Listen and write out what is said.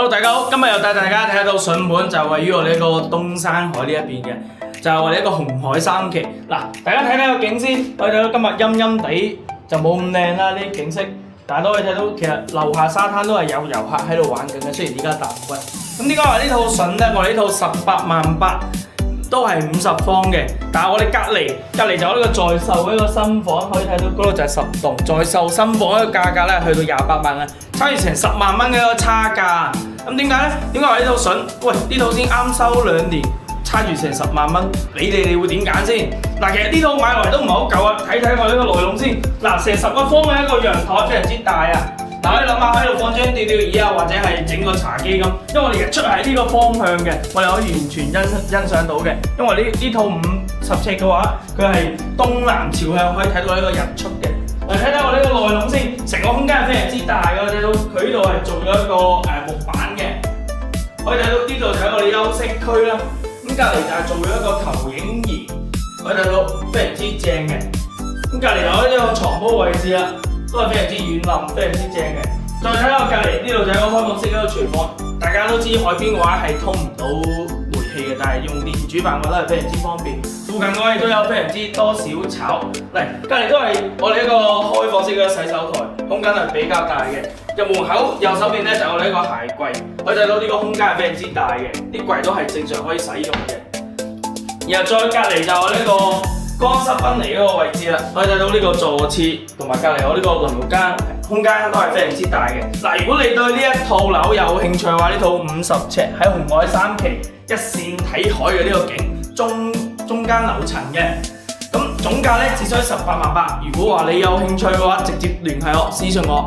Hello， 大家好，今日又帶大家睇到筍盤，就位於我哋呢個東山海呢一邊嘅，就係我哋一個紅海三期。嗱，大家睇睇個景先，我哋睇到今日陰陰地就冇咁靚啦，呢啲景色，但係都可以睇到其實樓下沙灘都係有遊客喺度玩緊嘅，雖然而家淡季。咁點解話呢套筍呢？我哋呢套188000都係50方嘅，但係我哋隔離就有呢個在售嘅一個新房，可以睇到嗰度就係10棟在售新房，一個價格咧去到28萬嘅，差住成10萬蚊嘅一個差價。咁點解咧？點解話呢套筍？喂，呢套先啱收2年，差住成10萬蚊，你哋會點揀先？嗱，其實呢套買落嚟都唔係好舊啊，睇睇我呢個內容先。嗱，成10個方嘅一個陽台，非常之大啊！嗱，可以諗下喺度放張吊椅啊，或者係整個茶几咁，因為我哋日出係呢個方向嘅，我哋可以完全欣賞到嘅。因為呢套50尺嘅話，佢係東南朝向，可以睇到呢個日出嘅。嚟睇睇我呢個內容先，成個空間係非常之大嘅，睇到佢呢度係做咗一個木板嘅，可以睇到呢度就係我哋休息區啦。咁隔離就係做咗一個投影儀，可以睇到非常之正嘅。咁隔離有呢個床鋪位置啦。都係非常之軟腍，非常之正嘅。再睇下隔離呢度就係個開放式嘅一個廚房，大家都知海邊嘅話係通唔到煤氣嘅，但係用電煮飯嘅話都係非常之方便。附近嘅話亦都有非常之多小炒。嚟隔離都係我哋一個開放式嘅洗手台，空間係比較大嘅。入門口右手邊咧就有我哋一個鞋櫃，可以睇到呢個空間係非常之大嘅，啲櫃都係正常可以使用嘅。然後再隔離就有呢個乾濕分離嗰個位置啦，可以睇到呢個坐廁同埋隔離有呢個淋浴間，空間都係非常之大嘅。嗱，如果你對呢一套樓有興趣嘅話，呢套50尺喺紅海三期一線睇海嘅呢個景，中間樓層嘅，咁總價咧只需18萬8。如果話你有興趣嘅話，直接聯繫我，私信我。